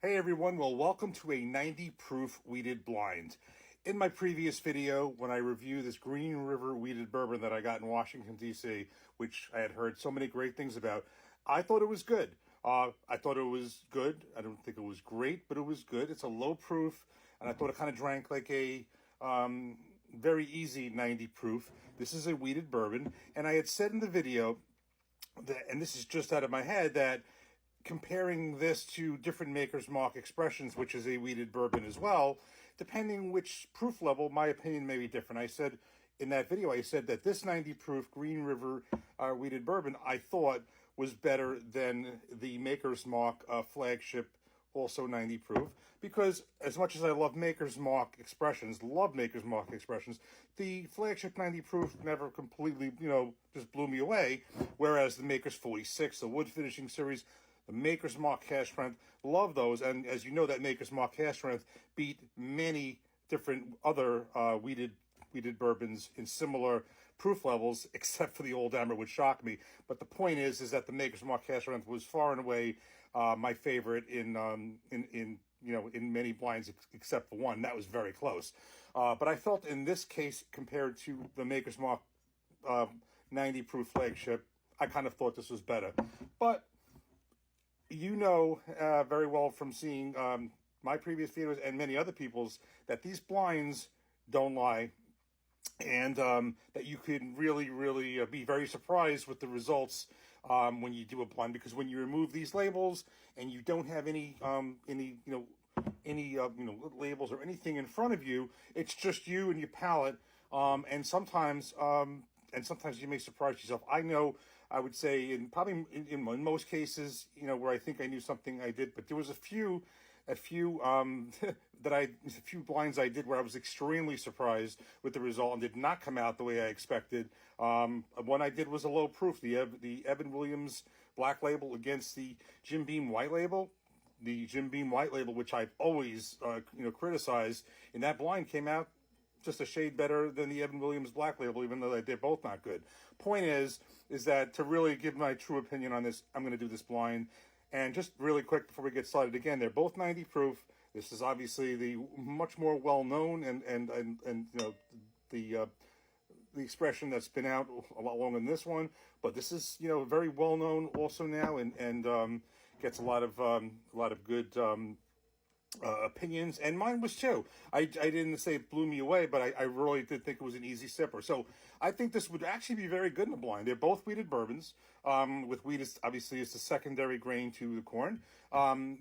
Hey everyone, well welcome to a 90 proof wheated blind. In my previous video, when I reviewed this Green River wheated bourbon that I got in Washington, D.C., which I had heard so many great things about, I thought it was good. I thought it was good. I don't think it was great, but it was good. It's a low proof, and I thought it kind of drank like a very easy 90 proof. This is a wheated bourbon, and I had said in the video that, and this is just out of my head, that comparing this to different Maker's Mark Expressions, which is a wheated bourbon as well, depending which proof level, my opinion may be different. I said in that video, I said that this 90 proof Green River wheated bourbon I thought was better than the Maker's Mark flagship, also 90 proof, because as much as I love Maker's Mark Expressions, the flagship 90 proof never completely, just blew me away, whereas the Maker's 46, the wood finishing series, the Maker's Mark Cask Strength, love those. And as you know, that Maker's Mark Cask Strength beat many different other wheated bourbons in similar proof levels, except for the Old Amber, which shocked me. But the point is that the Maker's Mark Cask Strength was far and away my favorite in many blinds, except for one. That was very close. But I felt in this case, compared to the Maker's Mark 90 proof flagship, I kind of thought this was better. But you know very well from seeing my previous videos and many other people's that these blinds don't lie, and that you can really be very surprised with the results when you do a blind, because when you remove these labels and you don't have any labels or anything in front of you, it's just you and your palate, and sometimes you may surprise yourself. I know, I would say in most cases, where I think I knew something I did, but there was a few blinds I did where I was extremely surprised with the result and did not come out the way I expected. One I did was a low proof, the Evan Williams Black Label against the Jim Beam White Label. The Jim Beam White Label, which I've always criticized, in that blind came out just a shade better than the Evan Williams Black Label, even though they're both not good. Point is that to really give my true opinion on this, I'm going to do this blind. And just really quick before we get started, again, they're both 90 proof. This is obviously the much more well-known and the expression that's been out a lot longer than this one. But this is, very well-known also now, and gets a lot of good opinions, and mine was too. I didn't say it blew me away, but I really did think it was an easy sipper. So I think this would actually be very good in the blind. They're both wheated bourbons. With wheat is obviously the secondary grain to the corn.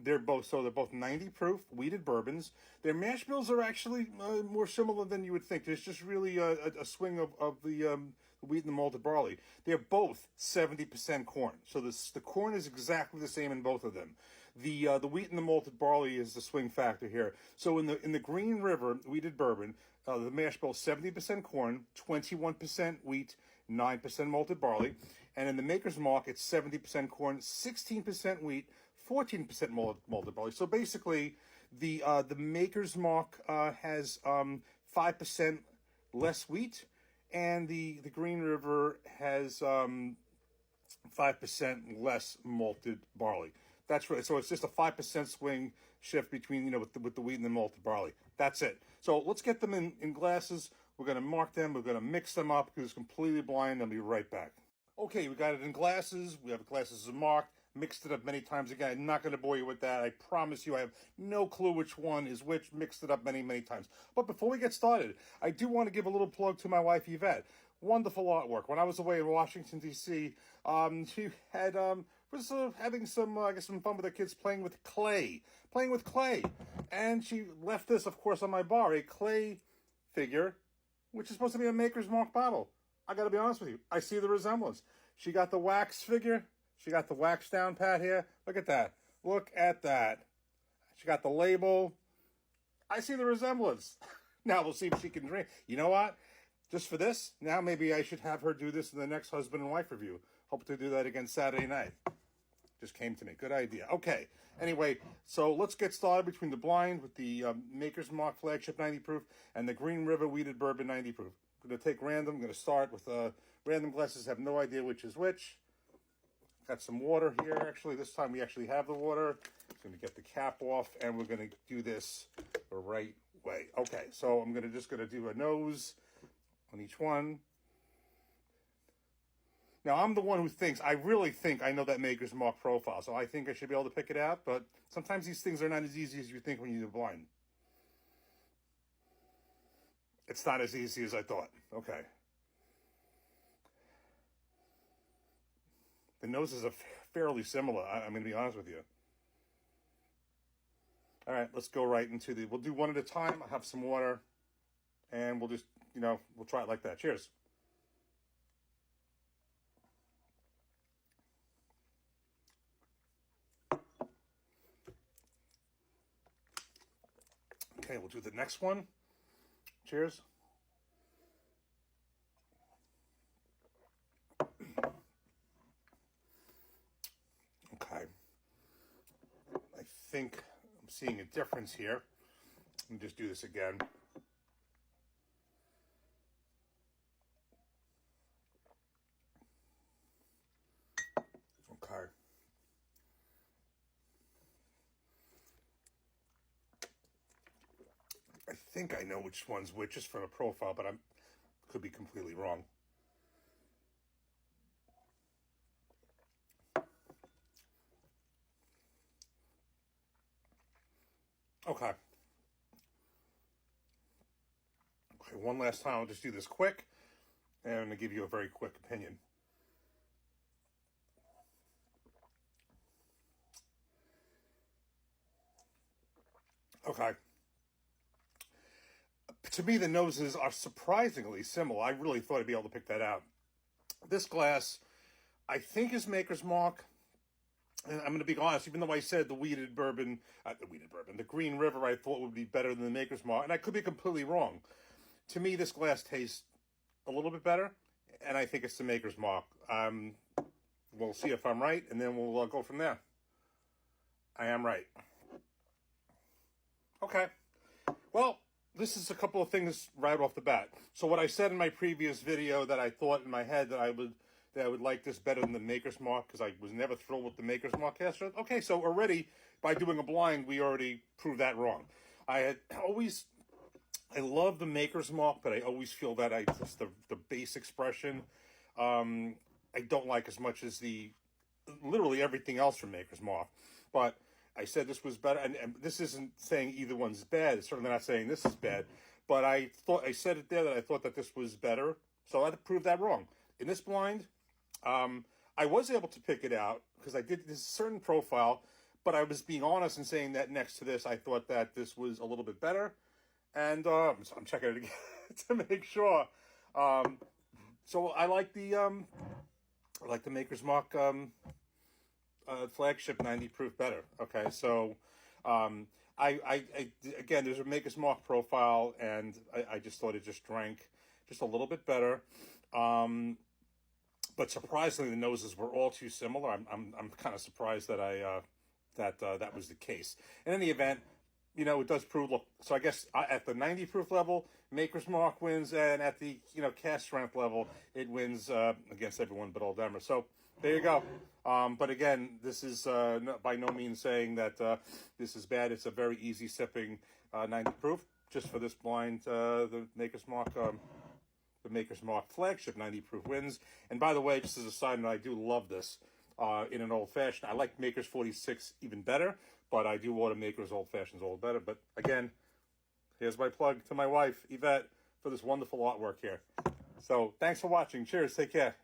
They're both 90 proof wheated bourbons. Their mash bills are actually more similar than you would think. There's just really a swing of the wheat and the malted barley. They're both 70% corn. So the corn is exactly the same in both of them. The wheat and the malted barley is the swing factor here. So in the Green River wheated bourbon, the mash bill is 70% corn, 21% wheat, 9% malted barley. And in the Maker's Mark, it's 70% corn, 16% wheat, 14% malted barley. So basically, the Maker's Mark has 5% less wheat, and the Green River has 5% less malted barley. That's right. So it's just a 5% swing shift between, with the wheat and the malted barley. That's it. So let's get them in glasses. We're going to mark them. We're going to mix them up because it's completely blind. I'll be right back. Okay, we got it in glasses. We have glasses marked. Mixed it up many times. Again, I'm not going to bore you with that. I promise you I have no clue which one is which. Mixed it up many times. But before we get started, I do want to give a little plug to my wife, Yvette. Wonderful artwork. When I was away in Washington, D.C., she had was having some fun with her kids playing with clay. And she left this, of course, on my bar, a clay figure, which is supposed to be a Maker's Mark bottle. I got to be honest with you. I see the resemblance. She got the wax figure. She got the wax down pat here. Look at that. Look at that. She got the label. I see the resemblance. Now we'll see if she can drink. You know what? Just for this, now maybe I should have her do this in the next husband and wife review. Hope to do that again Saturday night. Just came to me. Good idea. Okay. Anyway, so let's get started between the blind with the Maker's Mark Flagship 90 proof and the Green River Wheated Bourbon 90 proof. I'm going to take random. I'm going to start with random glasses. Have no idea which is which. Got some water here. Actually, this time we actually have the water. Just going to get the cap off, and we're going to do this the right way. Okay, so I'm just going to do a nose on each one. Now, I'm the one who thinks, I really think I know that Maker's Mark profile, so I think I should be able to pick it out, but sometimes these things are not as easy as you think when you're blind. It's not as easy as I thought. Okay. The noses are fairly similar, I'm going to be honest with you. All right, let's go right into we'll do one at a time. I'll have some water, and we'll just, we'll try it like that. Cheers. Okay, we'll do the next one. Cheers. Okay. I think I'm seeing a difference here. Let me just do this again. Okay. I think I know which one's which just from a profile, but I could be completely wrong. Okay. Okay, one last time. I'll just do this quick, and I'm going to give you a very quick opinion. Okay. To me, the noses are surprisingly similar. I really thought I'd be able to pick that out. This glass, I think, is Maker's Mark. And I'm going to be honest, even though I said the Green River I thought would be better than the Maker's Mark, and I could be completely wrong. To me, this glass tastes a little bit better, and I think it's the Maker's Mark. We'll see if I'm right, and then we'll go from there. I am right. Okay. Well, this is a couple of things right off the bat. So what I said in my previous video that I thought in my head that I would like this better than the Maker's Mark because I was never thrilled with the Maker's Mark caster. Okay, so already by doing a blind, we already proved that wrong. I love the Maker's Mark, but I always feel that the base expression, I don't like as much as literally everything else from Maker's Mark. But I said this was better, and this isn't saying either one's bad. It's certainly not saying this is bad. But I said it there that I thought that this was better, so I had to prove that wrong. In this blind, I was able to pick it out because I did this certain profile, but I was being honest and saying that next to this, I thought that this was a little bit better. And so I'm checking it again to make sure. So I like the Maker's Mark flagship 90 proof better. Okay, so again, there's a Maker's Mark profile, and I just thought it just drank just a little bit better. But surprisingly, the noses were all too similar. I'm kind of surprised that that was the case. And in the event, it does prove. Look, so I guess at the 90 proof level, Maker's Mark wins, and at the cast strength level, it wins against everyone but Old Emmer. So there you go. But again, this is by no means saying that this is bad. It's a very easy sipping 90 proof. Just for this blind, the Maker's Mark. The Maker's Mark flagship 90 proof wins. And by the way, just as a side note, I do love this in an old fashioned. I like Maker's 46 even better, but I do order Maker's old fashions all better. But again, here's my plug to my wife, Yvette, for this wonderful artwork here. So thanks for watching. Cheers. Take care.